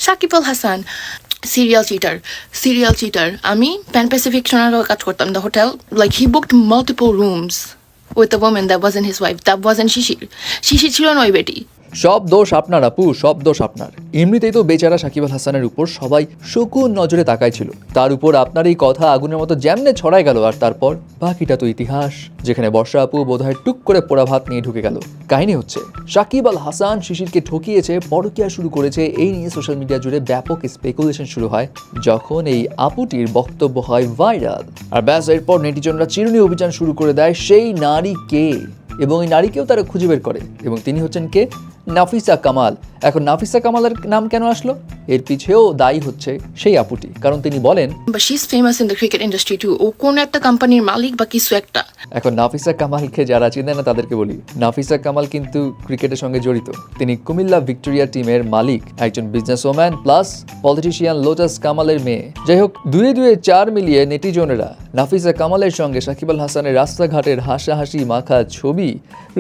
Shakib Al Hasan serial cheater. আমি pan Pacific সোনারও কাজ করতাম the hotel. Like he booked multiple rooms with a woman that wasn't his wife. That wasn't শিশির ছিল না ওই বেটি। সব দোষ আপনার আপু, সব দোষ আপনার। এমনিতেই তো বেচারা সাকিব আল হাসানের উপর সবাই শকুন নজরে তাকাইছিল, তার উপর আপনার এই কথা আগুনের মতো যেমনে ছড়ায় গেল, আর তারপর বাকিটা তো ইতিহাস, যেখানে বর্ষা আপু বোধহয় টুক করে পোড়া ভাত নিয়ে ঢুকে গেল। কাহিনী হচ্ছে সাকিব আল হাসান শিশিরকে ঠকিয়েছে, পরকীয়া শুরু করেছে, এই নিয়ে সোশ্যাল মিডিয়া জুড়ে ব্যাপক স্পেকুলেশন শুরু হয় যখন এই আপুটির বক্তব্য হয় ভাইরাল। আর ব্যাস এরপর নেটিজনরা চিরুনি অভিযান শুরু করে দেয় সেই নারী কে, এবং এই নারীকেও তারা খুঁজে বের করে, এবং তিনি হচ্ছেন কে? নাফিসা কামাল। এখন নাফিসা কামালের নাম কেন আসলো? এর পিছেও দায়ী হচ্ছে সেই আপুটি, কারণ তিনি বলেন But she's famous in the cricket industry too. ও কোন একটা কোম্পানির মালিক বা কিছু একটা। এখন নাফিসা কামালকে যারা চিনে না তাদেরকে বলি, নাফিসা কামাল কিন্তু ক্রিকেটের সঙ্গে জড়িত। তিনি কুমিল্লা ভিক্টোরিয়া টিমের মালিক, একজন বিজনেসওম্যান প্লাস পলিটিশিয়ান লোটাস কামালের মেয়ে। যাই হোক, দুয়ে দুয়ে চার মিলিয়ে নেটিজনেরা নাফিসা কামালের সঙ্গে সাকিব আল হাসানের রাস্তাঘাটের হাসাহাসি মাখা ছবি,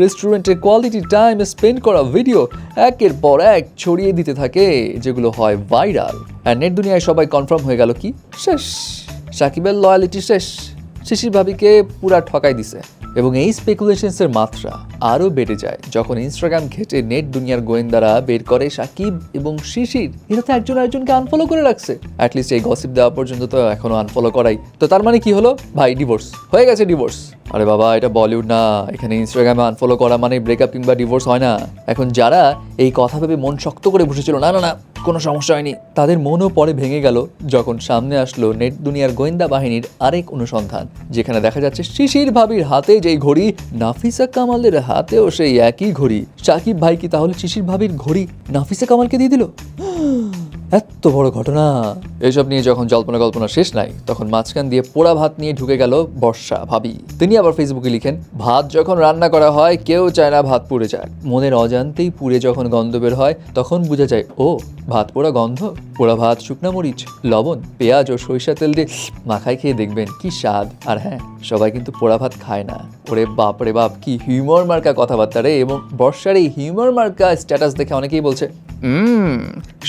রেস্টুরেন্টের কোয়ালিটি টাইম স্পেন্ড করা ভিডিও একের পর এক ছড়িয়ে দিতে থাকে, যেগুলো হয় ভাইরাল। আর নেট দুনিয়ায় সবাই কনফার্ম হয়ে গেল কি শেষ, সাকিবের লয়ালিটি শেষ, শিশির ভাবিকে পুরা ঠকাই দিছে। এবং এই স্পেকুলেশনসের মাত্রা আরও বেড়ে যায় যখন ইনস্টাগ্রাম ঘেটে নেট দুনিয়ার গোয়েন্দারা বের করে সাকিব এবং শিশির এরা তো একজন আরেকজনকে আনফলো করে রাখছে। অ্যাটলিস্ট এই গসিপ দেওয়া পর্যন্ত তো এখনো আনফলো করাই। তো তার মানে কি হলো ভাই? ডিভোর্স হয়ে গেছে, ডিভোর্স। আরে বাবা, এটা বলিউড না, এখানে ইনস্টাগ্রামে আনফলো করা মানে ব্রেকআপ কিংবা ডিভোর্স হয় না। এখন যারা এই কথা ভেবে মন শক্ত করে বসেছিল না না না কোনো সমস্যা হয়নি, তাদের মনও পরে ভেঙে গেল যখন সামনে আসলো নেট দুনিয়ার গোয়েন্দা বাহিনীর আরেক অনুসন্ধান, যেখানে দেখা যাচ্ছে শিশির ভাবির হাতে যেই ঘড়ি, নাফিসা কামালের হাতেও সেই একই ঘড়ি। সাকিব ভাই কি তাহলে শিশির ভাবির ঘড়ি নাফিসা কামালকে দিয়ে দিল? এত বড় ঘটনা। এসব নিয়ে যখন জল্পনা কল্পনা শেষ নাই, তখন মাঝখান দিয়ে পোড়া ভাত নিয়ে ঢুকে গেল বর্ষা ভাবি। তিনি আবার ফেসবুকে লিখেন, ভাত যখন রান্না করা হয় কেউ চায় না ভাত পুড়ে যাক, মনের অজান্তেই পুড়ে যখন গন্ধ বের হয় তখন বোঝা যায় ও ভাত পোড়া গন্ধ। পোড়া ভাত, শুকনা মরিচ, লবণ, পেঁয়াজ ও সরিষা তেল দিয়ে মাখায় খেয়ে দেখবেন কি স্বাদ। আর হ্যাঁ, সবাই কিন্তু পোড়া ভাত খায় না। ওরে বাপ রে বাপ, কি হিউমার মার্কা কথাবার্তা রে। এবং বর্ষার এই হিউমার মার্কা স্ট্যাটাস দেখে অনেকেই বলছে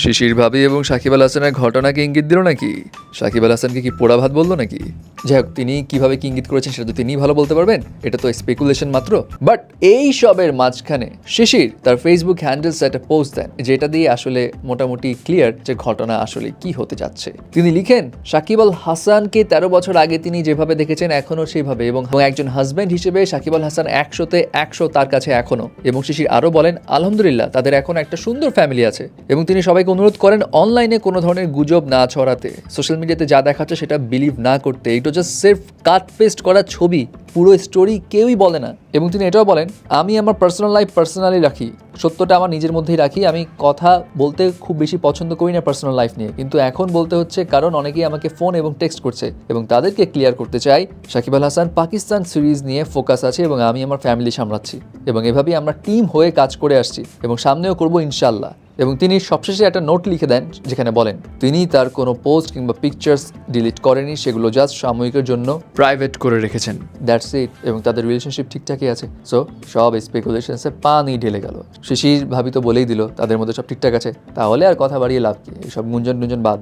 শিশির ভাবি এবং সাকিব আল হাসানের ঘটনাকে ইঙ্গিত দিল নাকি? সাকিব আল হাসানকে কি পোড়া ভাত বললো নাকি? যাই হোক, তিনি কিভাবে কি ইঙ্গিত করেছেন সেটা তো তিনিই ভালো বলতে পারবেন, এটা তো স্পেকুলেশন মাত্র। বাট এই সবের মাঝখানে শিশির তার ফেসবুক হ্যান্ডেলসে একটা পোস্ট দেন, যেটা দিয়ে আসলে মোটামুটি ক্লিয়ার যে ঘটনা আসলে কি হতে যাচ্ছে। তিনি লিখেন, সাকিব আল হাসানকে 13 বছর আগে তিনি যেভাবে দেখেছেন এখনো সেইভাবে, এবং একজন হাজব্যান্ড হিসেবে সাকিব আল হাসান 100-তে 100 তার কাছে এখনো। এবং শিশির আরও বলেন, আলহামদুলিল্লাহ তাদের এখন একটা সুন্দর ফ্যামিলি আছে। এবং তিনি সবাইকে অনুরোধ করেন অনলাইনে কোনো ধরনের গুজব না ছড়াতে, সোশ্যাল মিডিয়াতে যা দেখাচ্ছে সেটা বিলিভ না করতে। এটা জাস্ট সির্ফ কাট পেস্ট করা ছবি, পুরো স্টোরি কেউই বলে না। এবং তিনি এটাও বলেন, আমি আমার পার্সোনাল লাইফ পার্সোনালি রাখি, সত্যটা আমার নিজের মধ্যেই রাখি, আমি কথা বলতে খুব বেশি পছন্দ করি না পার্সোনাল লাইফ নিয়ে, কিন্তু এখন বলতে হচ্ছে কারণ অনেকেই আমাকে ফোন এবং টেক্সট করছে, এবং তাদেরকে ক্লিয়ার করতে চাই সাকিব আল হাসান পাকিস্তান সিরিজ নিয়ে ফোকাস আছে এবং আমি আমার ফ্যামিলি সামলাচ্ছি, এবং এভাবেই আমরা টিম হয়ে কাজ করে আসছি এবং সামনেও করবো ইনশাল্লাহ। এবং তিনি সবশেষে একটা নোট লিখে দেন যেখানে বলেন তিনি তার কোনো পোস্ট কিংবা পিকচার্স ডিলিট করেনি, সেগুলো জাস্ট সাময়িকের জন্য প্রাইভেট করে রেখেছেন, দ্যাটস ইট। এবং তাদের রিলেশনশিপ ঠিকঠাকই আছে। সো সব স্পেকুলেশনসে পানি ঢেলে গেল। শিশির ভাবি তো বলেই দিল তাদের মধ্যে সব ঠিকঠাক আছে, তাহলে আর কথা বাড়িয়ে লাভ কি? এইসব গুঞ্জন বাদ।